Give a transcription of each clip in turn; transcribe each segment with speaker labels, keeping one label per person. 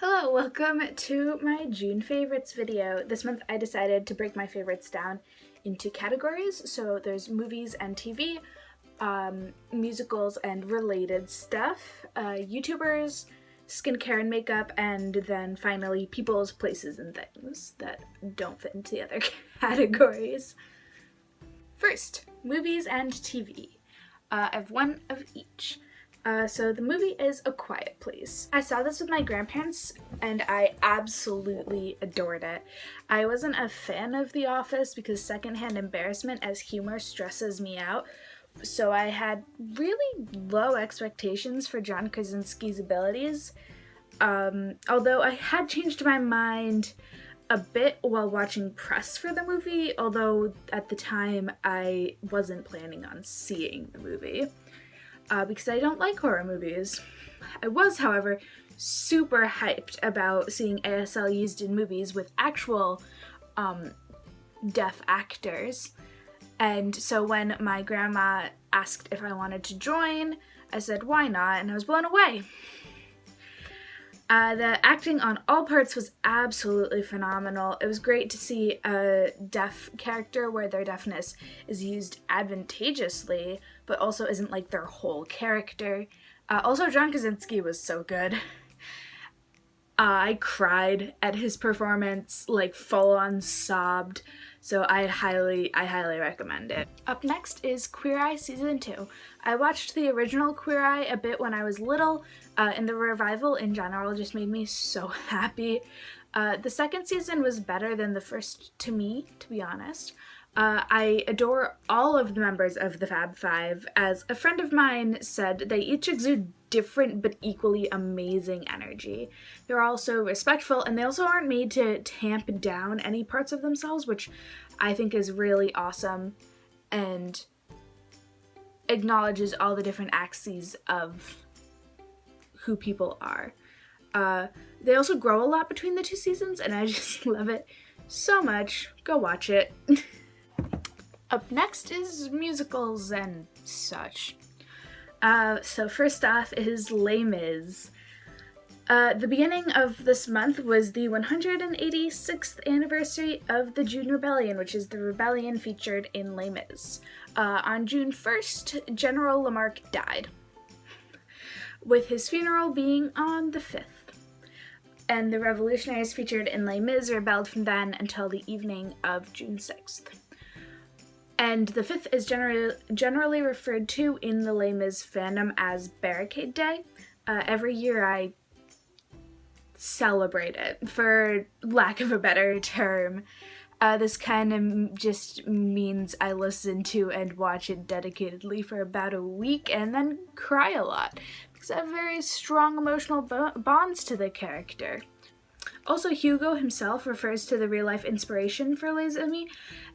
Speaker 1: Hello, welcome to my June favorites video. This month I decided to break my favorites down into categories. So there's movies and TV, musicals and related stuff, YouTubers, skincare and makeup, and then finally people's places and things that don't fit into the other categories. First, movies and TV. I have one of each. So the movie is A Quiet Place. I saw this with my grandparents and I absolutely adored it. I wasn't a fan of The Office because secondhand embarrassment as humor stresses me out, so I had really low expectations for John Krasinski's abilities. Although I had changed my mind a bit while watching press for the movie, although at the time I wasn't planning on seeing the movie. Because I don't like horror movies. I was, however, super hyped about seeing ASL used in movies with actual deaf actors. And so when my grandma asked if I wanted to join, I said why not, and I was blown away. The acting on all parts was absolutely phenomenal. It was great to see a deaf character where their deafness is used advantageously, but also isn't like their whole character. Also, John Krasinski was so good. I cried at his performance, like full on sobbed, so I highly recommend it. Up next is Queer Eye Season 2. I watched the original Queer Eye a bit when I was little, and the revival in general just made me so happy. The second season was better than the first to me, to be honest. I adore all of the members of the Fab Five. As a friend of mine said, they each exude different but equally amazing energy. They're also respectful, and they also aren't made to tamp down any parts of themselves, which I think is really awesome and acknowledges all the different axes of who people are. They also grow a lot between the two seasons, and I just love it so much. Go watch it. Up next is musicals and such. So first off is Les Mis. The beginning of this month was the 186th anniversary of the June Rebellion, which is the rebellion featured in Les Mis. On June 1st, General Lamarck died, with his funeral being on the 5th. And the revolutionaries featured in Les Mis rebelled from then until the evening of June 6th. And the 5th is generally referred to in the Les Mis fandom as Barricade Day. Every year I celebrate it, for lack of a better term. This kind of just means I listen to and watch it dedicatedly for about a week and then cry a lot, because I have very strong emotional bonds to the character. Also, Hugo himself refers to the real-life inspiration for Les Amis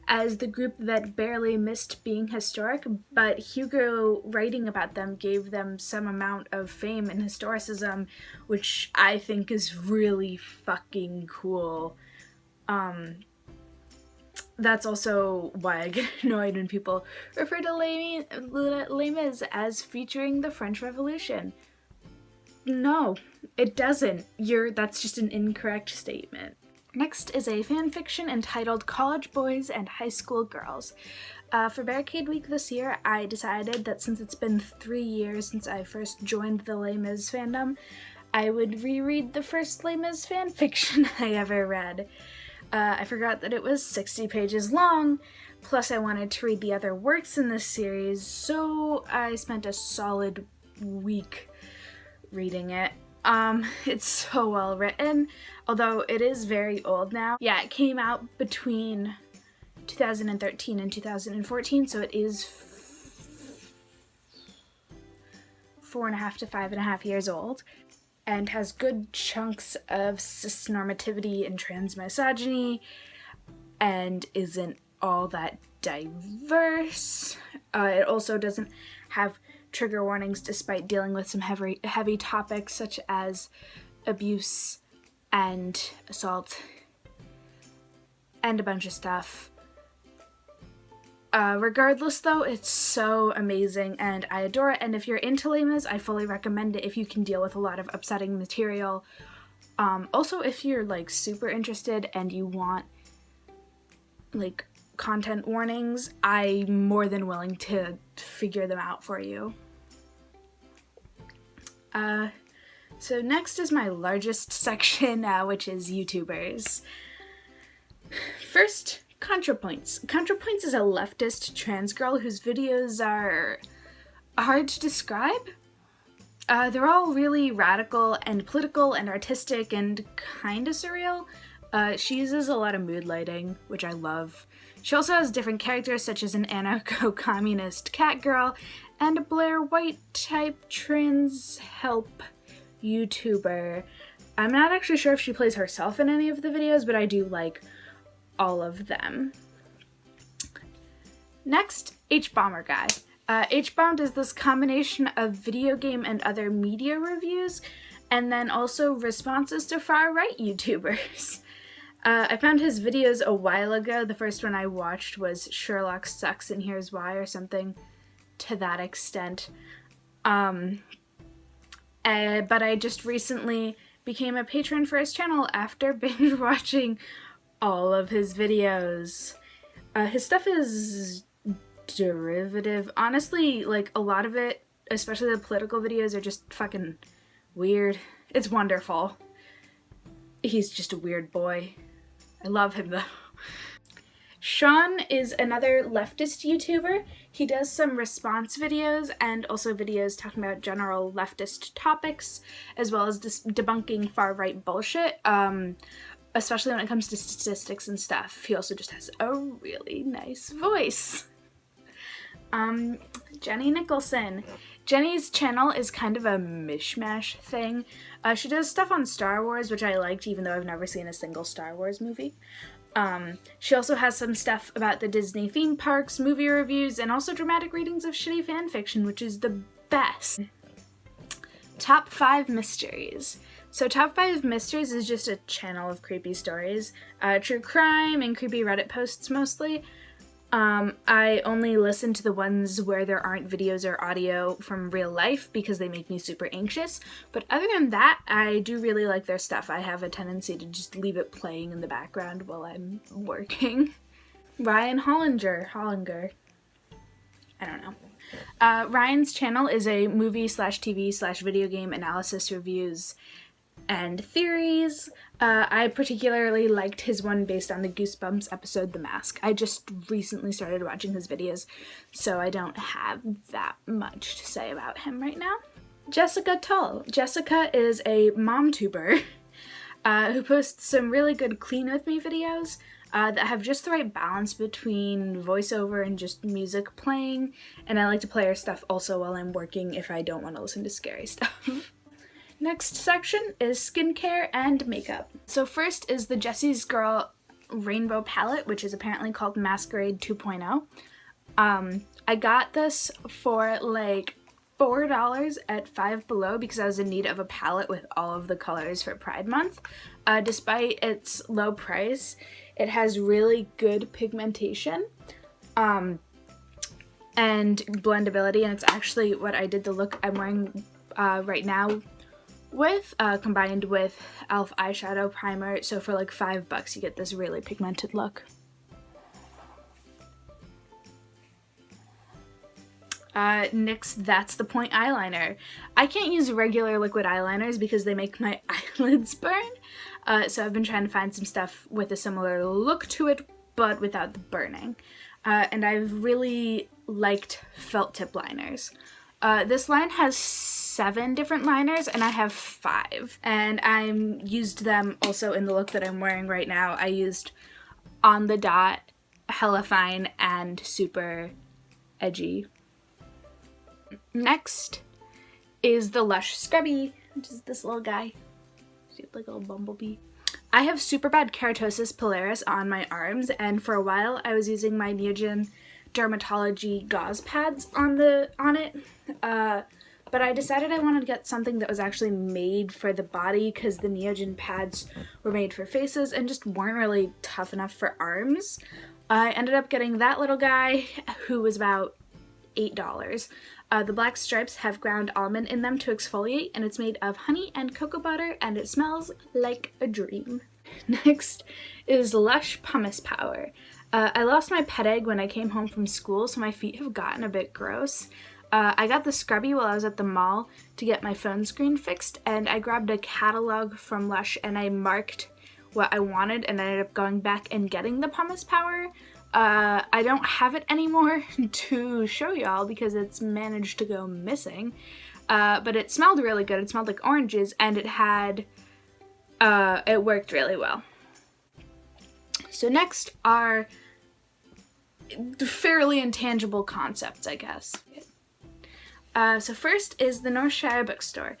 Speaker 1: as the group that barely missed being historic, but Hugo writing about them gave them some amount of fame and historicism, which I think is really fucking cool. That's also why I get annoyed when people refer to Les Mis as featuring the French Revolution. No, it doesn't. That's just an incorrect statement. Next is a fanfiction entitled College Boys and High School Girls. For Barricade Week this year, I decided that since it's been 3 years since I first joined the Les Mis fandom, I would reread the first Les Mis fanfiction I ever read. I forgot that it was 60 pages long, plus I wanted to read the other works in this series, so I spent a solid week reading it. It's so well written, although it is very old now. Yeah, it came out between 2013 and 2014, so it is 4.5 to 5.5 years old, and has good chunks of cis-normativity and transmisogyny, and isn't all that diverse. It also doesn't have trigger warnings despite dealing with some heavy topics such as abuse and assault and a bunch of stuff. Regardless though, it's so amazing and I adore it, and if you're into Les Mis, I fully recommend it if you can deal with a lot of upsetting material. Also, if you're like super interested and you want like content warnings, I'm more than willing to figure them out for you. So next is my largest section, which is YouTubers. First, ContraPoints. ContraPoints is a leftist trans girl whose videos are hard to describe. They're all really radical and political and artistic and kind of surreal. She uses a lot of mood lighting, which I love. She also has different characters such as an anarcho-communist cat girl and a Blair White type trans help YouTuber. I'm not actually sure if she plays herself in any of the videos, but I do like all of them. Next, H-Bomber Guy. H-Bombed is this combination of video game and other media reviews, and then also responses to far-right YouTubers. I found his videos a while ago. The first one I watched was Sherlock Sucks and Here's Why, or something to that extent. But I just recently became a patron for his channel after binge watching all of his videos. His stuff is derivative. Honestly, like a lot of it, especially the political videos, are just fucking weird. It's wonderful. He's just a weird boy. I love him though. Sean is another leftist YouTuber. He does some response videos and also videos talking about general leftist topics, as well as debunking far-right bullshit, especially when it comes to statistics and stuff. He also just has a really nice voice. Jenny Nicholson. Jenny's channel is kind of a mishmash thing. She does stuff on Star Wars, which I liked even though I've never seen a single Star Wars movie. She also has some stuff about the Disney theme parks, movie reviews, and also dramatic readings of shitty fanfiction, which is the best. Top 5 Mysteries. So Top 5 Mysteries is just a channel of creepy stories, true crime and creepy Reddit posts mostly. I only listen to the ones where there aren't videos or audio from real life because they make me super anxious. But other than that, I do really like their stuff. I have a tendency to just leave it playing in the background while I'm working. Ryan Hollinger. I don't know. Ryan's channel is a movie/TV/video game analysis, reviews, and theories. I particularly liked his one based on the Goosebumps episode, The Mask. I just recently started watching his videos, so I don't have that much to say about him right now. Jessica Tull. Jessica is a mom-tuber who posts some really good Clean With Me videos that have just the right balance between voiceover and just music playing, and I like to play her stuff also while I'm working if I don't want to listen to scary stuff. Next section is skincare and makeup. So first is the Jessie's Girl Rainbow Palette, which is apparently called Masquerade 2.0. I got this for like $4 at Five Below because I was in need of a palette with all of the colors for Pride Month. Despite its low price, it has really good pigmentation and blendability, and it's actually what I did the look I'm wearing right now with, combined with e.l.f. eyeshadow primer, so for like $5 you get this really pigmented look. NYX That's the Point eyeliner. I can't use regular liquid eyeliners because they make my eyelids burn, so I've been trying to find some stuff with a similar look to it, but without the burning. And I've really liked felt tip liners. This line has 7 different liners and I have 5, and I used them also in the look that I'm wearing right now. I used On the Dot, Hella Fine, and Super Edgy. Next is the Lush Scrubby, which is this little guy. Shaped like a little bumblebee. I have super bad keratosis pilaris on my arms, and for a while I was using my Neogen Dermatology gauze pads on it. But I decided I wanted to get something that was actually made for the body because the Neogen pads were made for faces and just weren't really tough enough for arms. I ended up getting that little guy who was about $8. The black stripes have ground almond in them to exfoliate, and it's made of honey and cocoa butter, and it smells like a dream. Next is Lush Pumice Power. I lost my pet egg when I came home from school, so my feet have gotten a bit gross. I got the scrubby while I was at the mall to get my phone screen fixed, and I grabbed a catalog from Lush and I marked what I wanted, and I ended up going back and getting the Pumice Power. I don't have it anymore to show y'all because it's managed to go missing, but it smelled really good. It smelled like oranges, and it worked really well. So next are fairly intangible concepts, I guess. So first is the North Shire bookstore.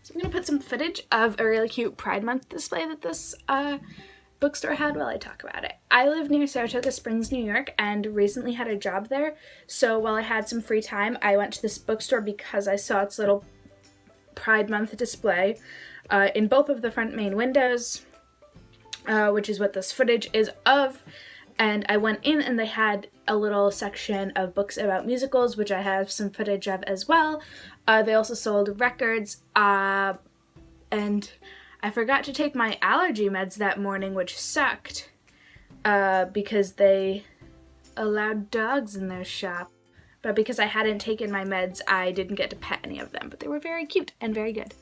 Speaker 1: So I'm going to put some footage of a really cute Pride Month display that this bookstore had while I talk about it. I live near Saratoga Springs, New York, and recently had a job there. So while I had some free time, I went to this bookstore because I saw its little Pride Month display in both of the front main windows, which is what this footage is of. And I went in and they had a little section of books about musicals, which I have some footage of as well. They also sold records, and I forgot to take my allergy meds that morning, which sucked, because they allowed dogs in their shop. But because I hadn't taken my meds, I didn't get to pet any of them, but they were very cute and very good.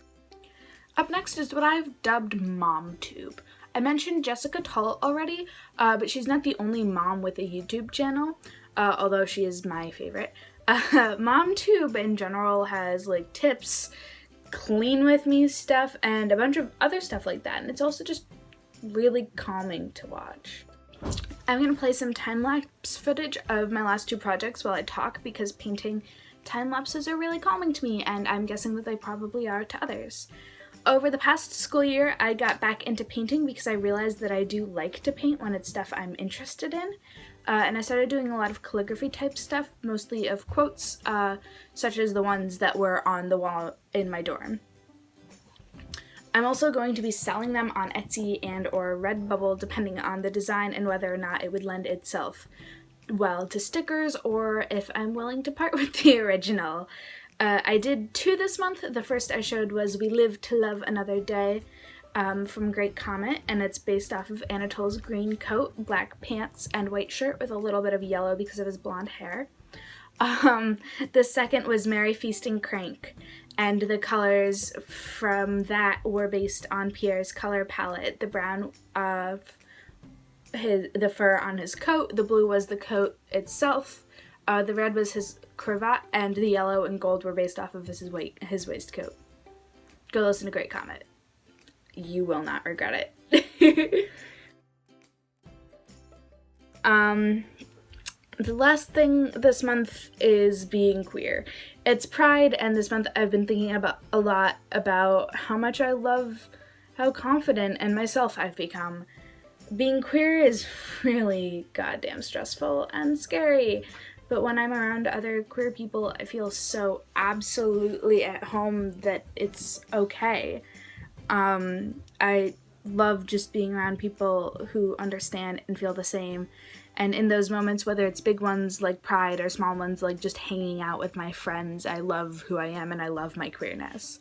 Speaker 1: Up next is what I've dubbed MomTube. I mentioned Jessica Tull already, but she's not the only mom with a YouTube channel, although she is my favorite. MomTube in general has like tips, clean with me stuff, and a bunch of other stuff like that, and it's also just really calming to watch. I'm going to play some time-lapse footage of my last two projects while I talk, because painting time-lapses are really calming to me, and I'm guessing that they probably are to others. Over the past school year, I got back into painting because I realized that I do like to paint when it's stuff I'm interested in. And I started doing a lot of calligraphy type stuff, mostly of quotes, such as the ones that were on the wall in my dorm. I'm also going to be selling them on Etsy and or Redbubble, depending on the design and whether or not it would lend itself well to stickers, or if I'm willing to part with the original. I did two this month. The first I showed was We Live to Love Another Day from Great Comet, and it's based off of Anatole's green coat, black pants, and white shirt with a little bit of yellow because of his blonde hair. The second was Merry Feasting Crank, and the colors from that were based on Pierre's color palette. The brown of the fur on his coat, the blue was the coat itself, the red was his cravat, and the yellow and gold were based off of his waistcoat. Go listen to Great Comet. You will not regret it. The last thing this month is being queer. It's Pride, and this month I've been thinking a lot about how much I love how confident and myself I've become. Being queer is really goddamn stressful and scary. But when I'm around other queer people, I feel so absolutely at home that it's okay. I love just being around people who understand and feel the same. And in those moments, whether it's big ones like Pride or small ones like just hanging out with my friends, I love who I am and I love my queerness.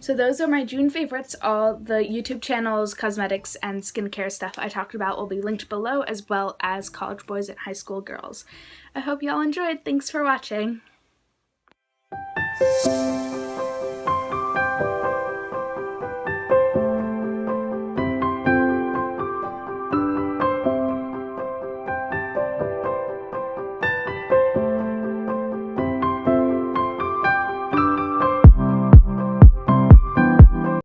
Speaker 1: So those are my June favorites. All the YouTube channels, cosmetics, and skincare stuff I talked about will be linked below, as well as college boys and high school girls. I hope y'all enjoyed. Thanks for watching.